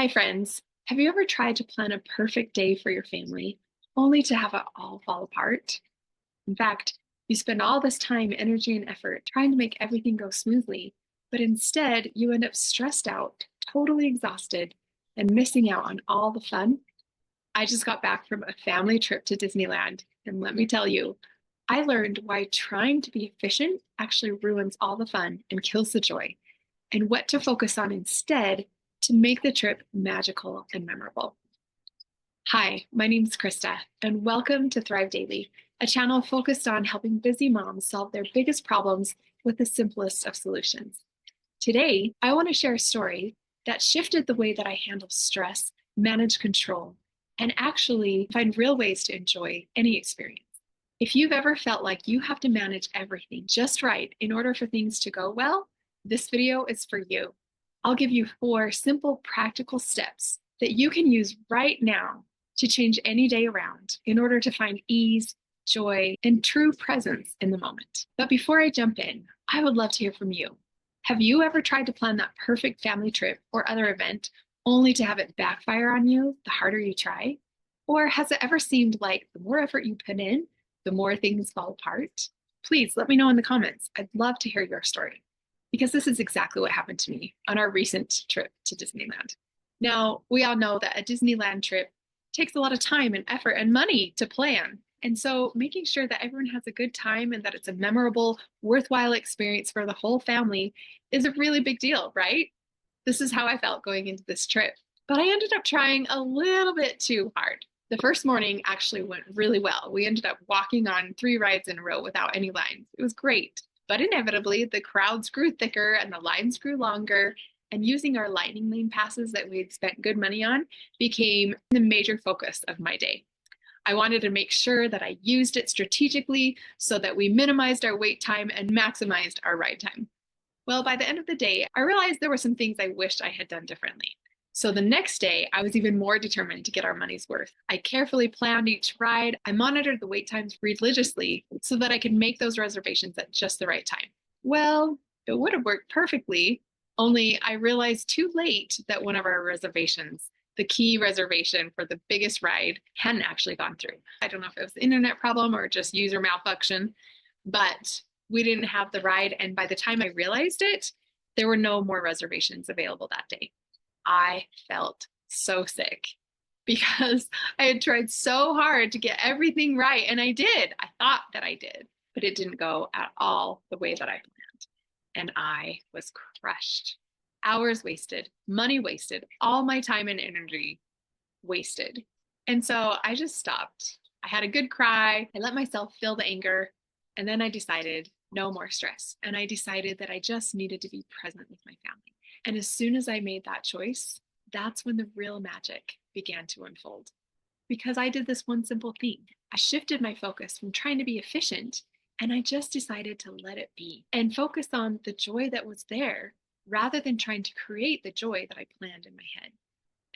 Hi, friends. Have you ever tried to plan a perfect day for your family only to have it all fall apart? In fact, you spend all this time, energy, and effort trying to make everything go smoothly, but instead you end up stressed out, totally exhausted, and missing out on all the fun. I just got back from a family trip to Disneyland, and let me tell you, I learned why trying to be efficient actually ruins all the fun and kills the joy, and what to focus on instead to make the trip magical and memorable. Hi, my name is Krista, and welcome to Thrive Daily, a channel focused on helping busy moms solve their biggest problems with the simplest of solutions. Today, I want to share a story that shifted the way that I handle stress, manage control, and actually find real ways to enjoy any experience. If you've ever felt like you have to manage everything just right in order for things to go well, this video is for you. I'll give you 4 simple, practical steps that you can use right now to change any day around in order to find ease, joy, and true presence in the moment. But before I jump in, I would love to hear from you. Have you ever tried to plan that perfect family trip or other event only to have it backfire on you the harder you try? Or has it ever seemed like the more effort you put in, the more things fall apart? Please let me know in the comments. I'd love to hear your story because this is exactly what happened to me on our recent trip to Disneyland. Now, we all know that a Disneyland trip takes a lot of time and effort and money to plan. And so making sure that everyone has a good time and that it's a memorable, worthwhile experience for the whole family is a really big deal, right? This is how I felt going into this trip. But I ended up trying a little bit too hard. The first morning actually went really well. We ended up walking on 3 rides in a row without any lines. It was great. But inevitably, the crowds grew thicker and the lines grew longer, and using our lightning lane passes that we had spent good money on became the major focus of my day. I wanted to make sure that I used it strategically so that we minimized our wait time and maximized our ride time. Well, by the end of the day, I realized there were some things I wished I had done differently. So the next day, I was even more determined to get our money's worth. I carefully planned each ride. I monitored the wait times religiously so that I could make those reservations at just the right time. Well, it would have worked perfectly, only I realized too late that one of our reservations, the key reservation for the biggest ride, hadn't actually gone through. I don't know if it was the internet problem or just user malfunction, but we didn't have the ride. And by the time I realized it, there were no more reservations available that day. I felt so sick because I had tried so hard to get everything right. And I did. I thought that I did, but it didn't go at all the way that I planned. And I was crushed. Hours wasted, money wasted, all my time and energy wasted. And so I just stopped. I had a good cry. I let myself feel the anger. And then I decided no more stress. And I decided that I just needed to be present with my family. And as soon as I made that choice, that's when the real magic began to unfold. Because I did this one simple thing. I shifted my focus from trying to be efficient, and I just decided to let it be and focus on the joy that was there rather than trying to create the joy that I planned in my head.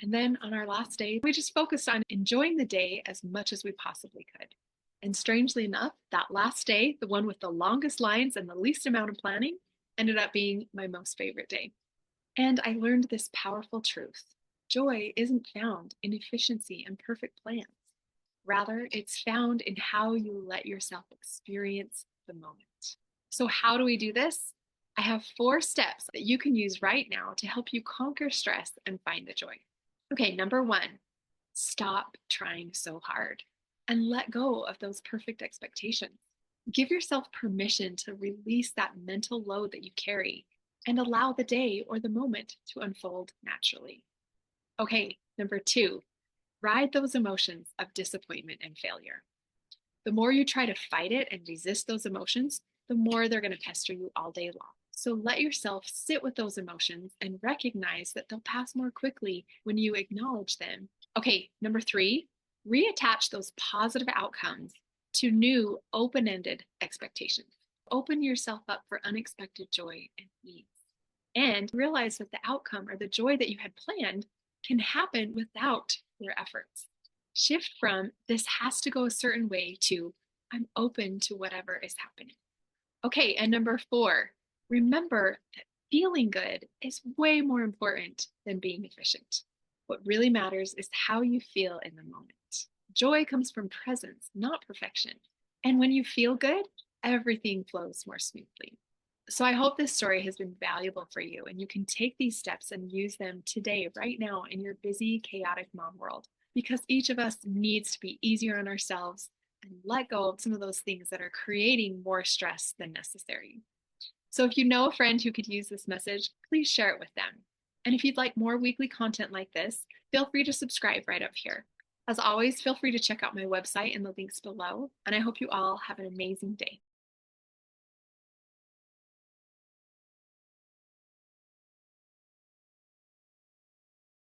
And then on our last day, we just focused on enjoying the day as much as we possibly could. And strangely enough, that last day, the one with the longest lines and the least amount of planning, ended up being my most favorite day. And I learned this powerful truth. Joy isn't found in efficiency and perfect plans. Rather, it's found in how you let yourself experience the moment. So, how do we do this? I have 4 steps that you can use right now to help you conquer stress and find the joy. Okay, number 1, stop trying so hard and let go of those perfect expectations. Give yourself permission to release that mental load that you carry and allow the day or the moment to unfold naturally. Okay, number 2, ride those emotions of disappointment and failure. The more you try to fight it and resist those emotions, the more they're going to pester you all day long. So let yourself sit with those emotions and recognize that they'll pass more quickly when you acknowledge them. Okay, number 3, reattach those positive outcomes to new open-ended expectations. Open yourself up for unexpected joy and ease. And realize that the outcome or the joy that you had planned can happen without your efforts. Shift from this has to go a certain way to I'm open to whatever is happening. Okay, and number 4, remember that feeling good is way more important than being efficient. What really matters is how you feel in the moment. Joy comes from presence, not perfection. And when you feel good, everything flows more smoothly. So I hope this story has been valuable for you and you can take these steps and use them today, right now, in your busy, chaotic mom world. Because each of us needs to be easier on ourselves and let go of some of those things that are creating more stress than necessary. So if you know a friend who could use this message, please share it with them. And if you'd like more weekly content like this, feel free to subscribe right up here. As always, feel free to check out my website in the links below. And I hope you all have an amazing day.